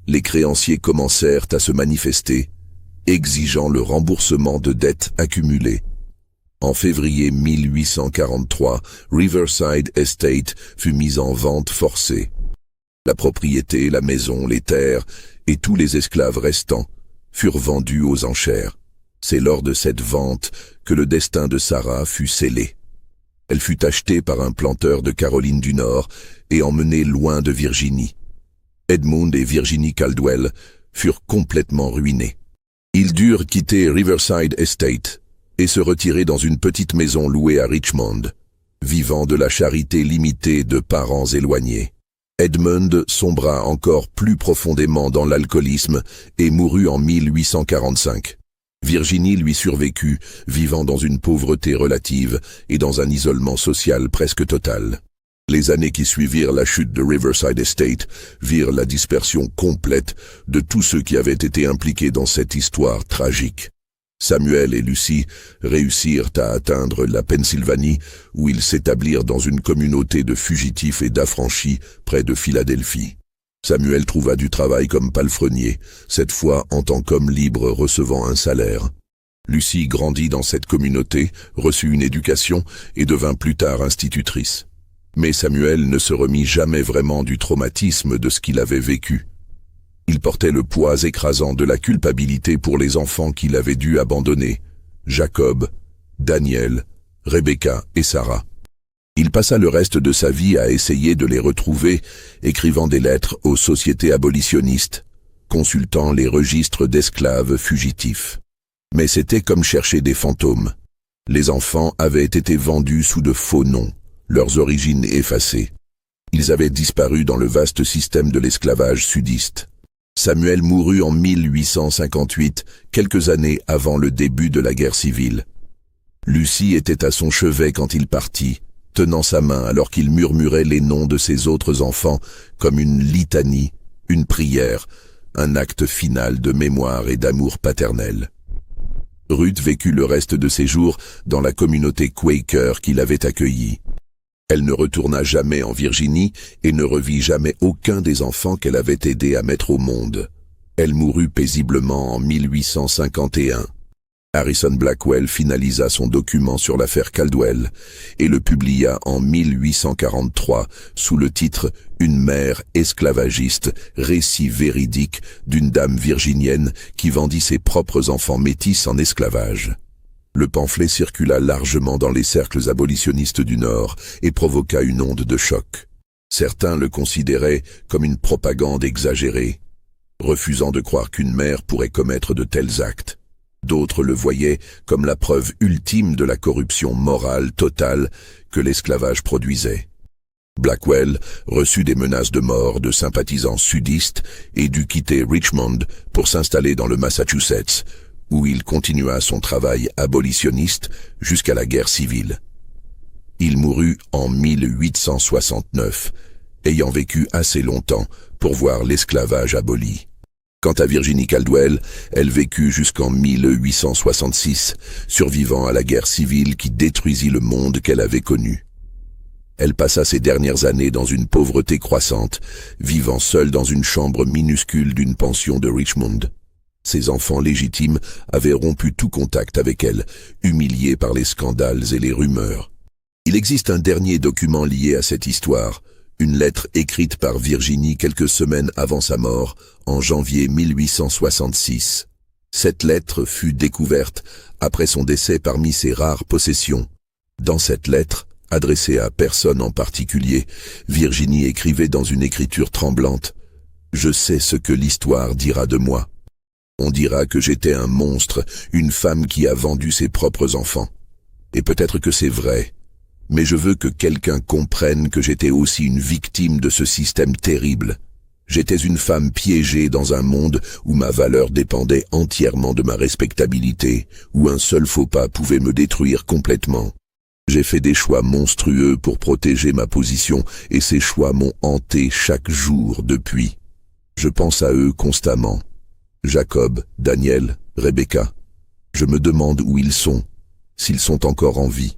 Les créanciers commencèrent à se manifester, exigeant le remboursement de dettes accumulées. En février 1843, Riverside Estate fut mise en vente forcée. La propriété, la maison, les terres et tous les esclaves restants furent vendus aux enchères. C'est lors de cette vente que le destin de Sarah fut scellé. Elle fut achetée par un planteur de Caroline du Nord et emmenée loin de Virginie. Edmund et Virginie Caldwell furent complètement ruinés. Ils durent quitter Riverside Estate et se retirer dans une petite maison louée à Richmond, vivant de la charité limitée de parents éloignés. Edmund sombra encore plus profondément dans l'alcoolisme et mourut en 1845. Virginie lui survécut, vivant dans une pauvreté relative et dans un isolement social presque total. Les années qui suivirent la chute de Riverside Estate virent la dispersion complète de tous ceux qui avaient été impliqués dans cette histoire tragique. Samuel et Lucy réussirent à atteindre la Pennsylvanie, où ils s'établirent dans une communauté de fugitifs et d'affranchis près de Philadelphie. Samuel trouva du travail comme palefrenier, cette fois en tant qu'homme libre recevant un salaire. Lucy grandit dans cette communauté, reçut une éducation et devint plus tard institutrice. Mais Samuel ne se remit jamais vraiment du traumatisme de ce qu'il avait vécu. Il portait le poids écrasant de la culpabilité pour les enfants qu'il avait dû abandonner, Jacob, Daniel, Rebecca et Sarah. Il passa le reste de sa vie à essayer de les retrouver, écrivant des lettres aux sociétés abolitionnistes, consultant les registres d'esclaves fugitifs. Mais c'était comme chercher des fantômes. Les enfants avaient été vendus sous de faux noms, leurs origines effacées. Ils avaient disparu dans le vaste système de l'esclavage sudiste. Samuel mourut en 1858, quelques années avant le début de la guerre civile. Lucy était à son chevet quand il partit, tenant sa main alors qu'il murmurait les noms de ses autres enfants comme une litanie, une prière, un acte final de mémoire et d'amour paternel. Ruth vécut le reste de ses jours dans la communauté Quaker qui l'avait accueillie. Elle ne retourna jamais en Virginie et ne revit jamais aucun des enfants qu'elle avait aidé à mettre au monde. Elle mourut paisiblement en 1851. Harrison Blackwell finalisa son document sur l'affaire Caldwell et le publia en 1843 sous le titre « Une mère esclavagiste, récit véridique d'une dame virginienne qui vendit ses propres enfants métis en esclavage ». Le pamphlet circula largement dans les cercles abolitionnistes du Nord et provoqua une onde de choc. Certains le considéraient comme une propagande exagérée, refusant de croire qu'une mère pourrait commettre de tels actes. D'autres le voyaient comme la preuve ultime de la corruption morale totale que l'esclavage produisait. Blackwell reçut des menaces de mort de sympathisants sudistes et dut quitter Richmond pour s'installer dans le Massachusetts, où il continua son travail abolitionniste jusqu'à la guerre civile. Il mourut en 1869, ayant vécu assez longtemps pour voir l'esclavage aboli. Quant à Virginie Caldwell, elle vécut jusqu'en 1866, survivant à la guerre civile qui détruisit le monde qu'elle avait connu. Elle passa ses dernières années dans une pauvreté croissante, vivant seule dans une chambre minuscule d'une pension de Richmond. Ses enfants légitimes avaient rompu tout contact avec elle, humiliés par les scandales et les rumeurs. Il existe un dernier document lié à cette histoire, une lettre écrite par Virginie quelques semaines avant sa mort, en janvier 1866. Cette lettre fut découverte après son décès parmi ses rares possessions. Dans cette lettre, adressée à personne en particulier, Virginie écrivait dans une écriture tremblante « Je sais ce que l'histoire dira de moi. On dira que j'étais un monstre, une femme qui a vendu ses propres enfants. Et peut-être que c'est vrai. Mais je veux que quelqu'un comprenne que j'étais aussi une victime de ce système terrible. J'étais une femme piégée dans un monde où ma valeur dépendait entièrement de ma respectabilité, où un seul faux pas pouvait me détruire complètement. J'ai fait des choix monstrueux pour protéger ma position et ces choix m'ont hanté chaque jour depuis. Je pense à eux constamment. Jacob, Daniel, Rebecca. Je me demande où ils sont, s'ils sont encore en vie.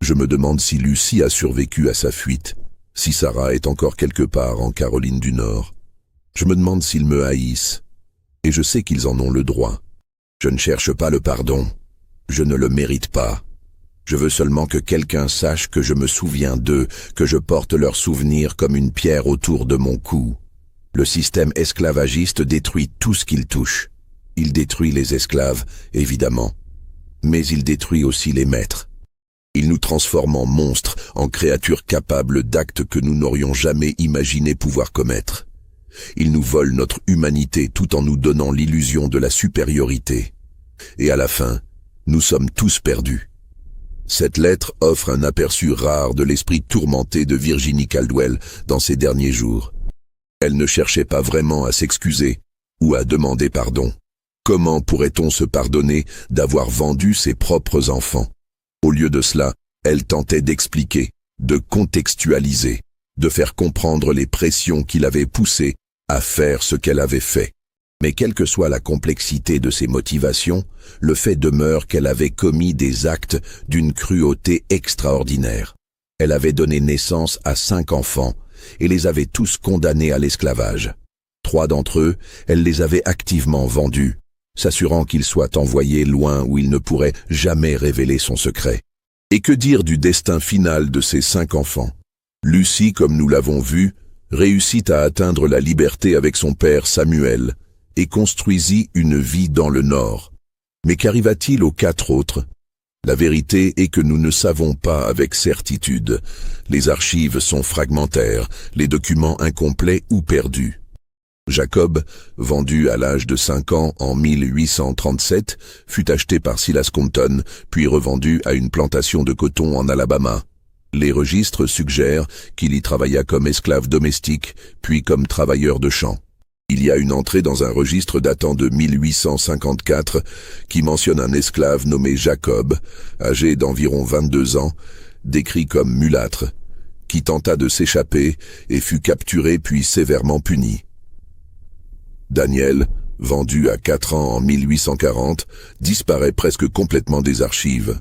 Je me demande si Lucie a survécu à sa fuite, si Sarah est encore quelque part en Caroline du Nord. Je me demande s'ils me haïssent, et je sais qu'ils en ont le droit. Je ne cherche pas le pardon, je ne le mérite pas. Je veux seulement que quelqu'un sache que je me souviens d'eux, que je porte leurs souvenirs comme une pierre autour de mon cou. Le système esclavagiste détruit tout ce qu'il touche. Il détruit les esclaves, évidemment, mais il détruit aussi les maîtres. Il nous transforme en monstres, en créatures capables d'actes que nous n'aurions jamais imaginé pouvoir commettre. Il nous vole notre humanité tout en nous donnant l'illusion de la supériorité. Et à la fin, nous sommes tous perdus. Cette lettre offre un aperçu rare de l'esprit tourmenté de Virginie Caldwell dans ses derniers jours. Elle ne cherchait pas vraiment à s'excuser ou à demander pardon. Comment pourrait-on se pardonner d'avoir vendu ses propres enfants? Au lieu de cela, elle tentait d'expliquer, de contextualiser, de faire comprendre les pressions qui l'avaient poussée à faire ce qu'elle avait fait. Mais quelle que soit la complexité de ses motivations, le fait demeure qu'elle avait commis des actes d'une cruauté extraordinaire. Elle avait donné naissance à 5 enfants et les avait tous condamnés à l'esclavage. 3 d'entre eux, elle les avait activement vendus, s'assurant qu'ils soient envoyés loin où il ne pourrait jamais révéler son secret. Et que dire du destin final de ces 5 enfants? Lucie, comme nous l'avons vu, réussit à atteindre la liberté avec son père Samuel et construisit une vie dans le Nord. Mais qu'arriva-t-il aux 4 autres? La vérité est que nous ne savons pas avec certitude. Les archives sont fragmentaires, les documents incomplets ou perdus. Jacob, vendu à l'âge de 5 ans en 1837, fut acheté par Silas Compton, puis revendu à une plantation de coton en Alabama. Les registres suggèrent qu'il y travailla comme esclave domestique, puis comme travailleur de champ. Il y a une entrée dans un registre datant de 1854 qui mentionne un esclave nommé Jacob, âgé d'environ 22 ans, décrit comme mulâtre, qui tenta de s'échapper et fut capturé puis sévèrement puni. Daniel, vendu à 4 ans en 1840, disparaît presque complètement des archives.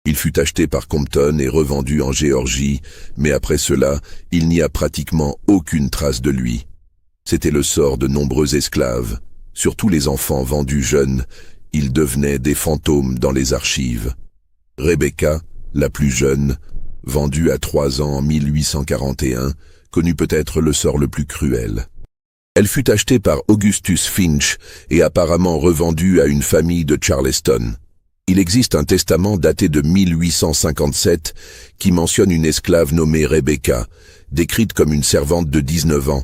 Il fut acheté par Compton et revendu en Géorgie, mais après cela, il n'y a pratiquement aucune trace de lui. C'était le sort de nombreux esclaves, surtout les enfants vendus jeunes, ils devenaient des fantômes dans les archives. Rebecca, la plus jeune, vendue à 3 ans en 1841, connut peut-être le sort le plus cruel. Elle fut achetée par Augustus Finch et apparemment revendue à une famille de Charleston. Il existe un testament daté de 1857 qui mentionne une esclave nommée Rebecca, décrite comme une servante de 19 ans,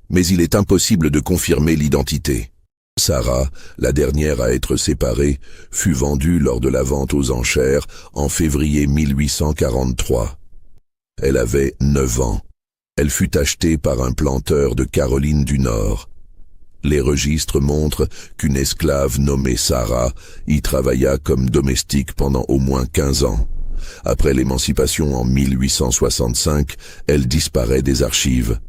mais il est impossible de confirmer l'identité. Sarah, la dernière à être séparée, fut vendue lors de la vente aux enchères en février 1843. Elle avait 9 ans. Elle fut achetée par un planteur de Caroline du Nord. Les registres montrent qu'une esclave nommée Sarah y travailla comme domestique pendant au moins 15 ans. Après l'émancipation en 1865, elle disparaît des archives.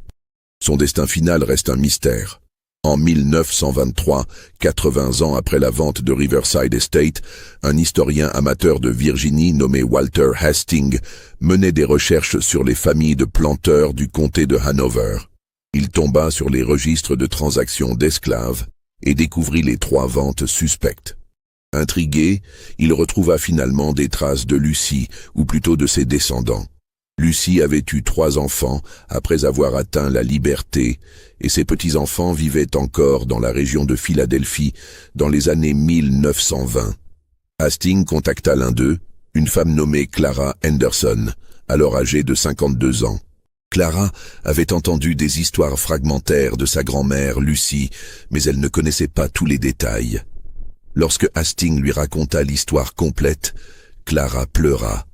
Son destin final reste un mystère. En 1923, 80 ans après la vente de Riverside Estate, un historien amateur de Virginie nommé Walter Hastings menait des recherches sur les familles de planteurs du comté de Hanover. Il tomba sur les registres de transactions d'esclaves et découvrit les 3 ventes suspectes. Intrigué, il retrouva finalement des traces de Lucy, ou plutôt de ses descendants. Lucy avait eu 3 enfants après avoir atteint la liberté, et ses petits-enfants vivaient encore dans la région de Philadelphie dans les années 1920. Hastings contacta l'un d'eux, une femme nommée Clara Henderson, alors âgée de 52 ans. Clara avait entendu des histoires fragmentaires de sa grand-mère Lucy, mais elle ne connaissait pas tous les détails. Lorsque Hastings lui raconta l'histoire complète, Clara pleura.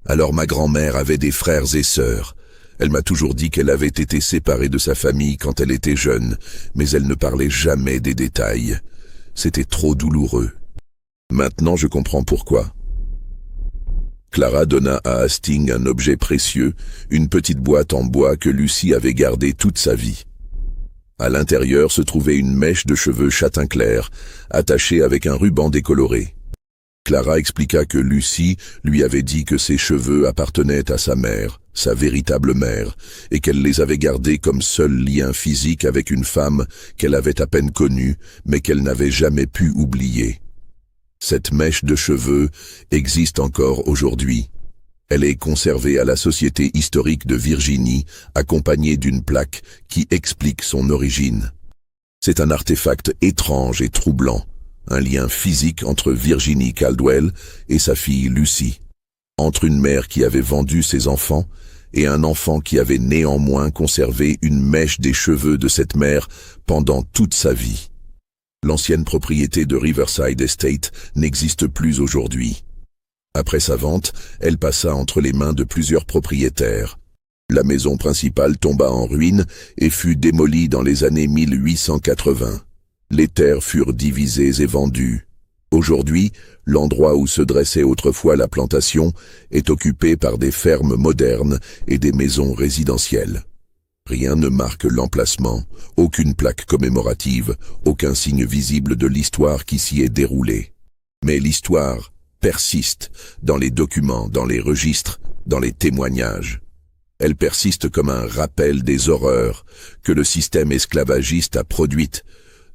Alors ma grand-mère avait des frères et sœurs. Elle m'a toujours dit qu'elle avait été séparée de sa famille quand elle était jeune, mais elle ne parlait jamais des détails. C'était trop douloureux. Maintenant je comprends pourquoi. Clara donna à Hastings un objet précieux, une petite boîte en bois que Lucy avait gardée toute sa vie. À l'intérieur se trouvait une mèche de cheveux châtain clair, attachée avec un ruban décoloré. Clara expliqua que Lucy lui avait dit que ses cheveux appartenaient à sa mère, sa véritable mère, et qu'elle les avait gardés comme seul lien physique avec une femme qu'elle avait à peine connue, mais qu'elle n'avait jamais pu oublier. Cette mèche de cheveux existe encore aujourd'hui. Elle est conservée à la Société historique de Virginie, accompagnée d'une plaque qui explique son origine. C'est un artefact étrange et troublant. Un lien physique entre Virginie Caldwell et sa fille Lucy, entre une mère qui avait vendu ses enfants et un enfant qui avait néanmoins conservé une mèche des cheveux de cette mère pendant toute sa vie. L'ancienne propriété de Riverside Estate n'existe plus aujourd'hui. Après sa vente, elle passa entre les mains de plusieurs propriétaires. La maison principale tomba en ruine et fut démolie dans les années 1880. Les terres furent divisées et vendues. Aujourd'hui, l'endroit où se dressait autrefois la plantation est occupé par des fermes modernes et des maisons résidentielles. Rien ne marque l'emplacement, aucune plaque commémorative, aucun signe visible de l'histoire qui s'y est déroulée. Mais l'histoire persiste dans les documents, dans les registres, dans les témoignages. Elle persiste comme un rappel des horreurs que le système esclavagiste a produites,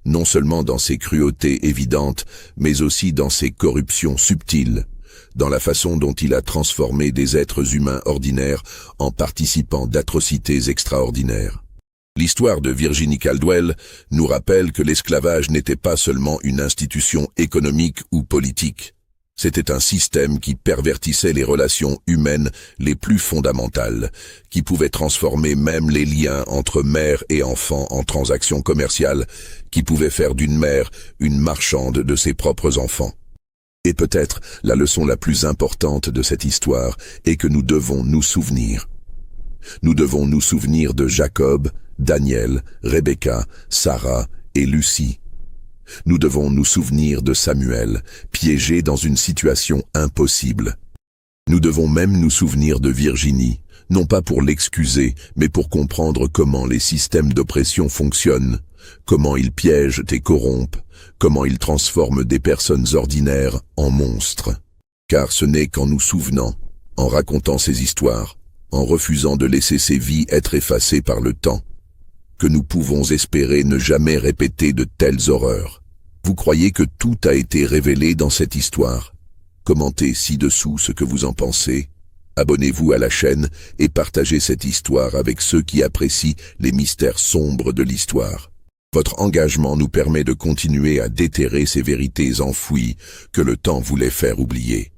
non seulement dans ses cruautés évidentes, mais aussi dans ses corruptions subtiles, dans la façon dont il a transformé des êtres humains ordinaires en participants d'atrocités extraordinaires. L'histoire de Virginie Caldwell nous rappelle que l'esclavage n'était pas seulement une institution économique ou politique. C'était un système qui pervertissait les relations humaines les plus fondamentales, qui pouvait transformer même les liens entre mère et enfant en transactions commerciales, qui pouvait faire d'une mère une marchande de ses propres enfants. Et peut-être la leçon la plus importante de cette histoire est que nous devons nous souvenir. Nous devons nous souvenir de Jacob, Daniel, Rebecca, Sarah et Lucy. Nous devons nous souvenir de Samuel, piégé dans une situation impossible. Nous devons même nous souvenir de Virginie, non pas pour l'excuser, mais pour comprendre comment les systèmes d'oppression fonctionnent, comment ils piègent et corrompent, comment ils transforment des personnes ordinaires en monstres. Car ce n'est qu'en nous souvenant, en racontant ces histoires, en refusant de laisser ces vies être effacées par le temps, que nous pouvons espérer ne jamais répéter de telles horreurs. Vous croyez que tout a été révélé dans cette histoire? Commentez ci-dessous ce que vous en pensez. Abonnez-vous à la chaîne et partagez cette histoire avec ceux qui apprécient les mystères sombres de l'histoire. Votre engagement nous permet de continuer à déterrer ces vérités enfouies que le temps voulait faire oublier.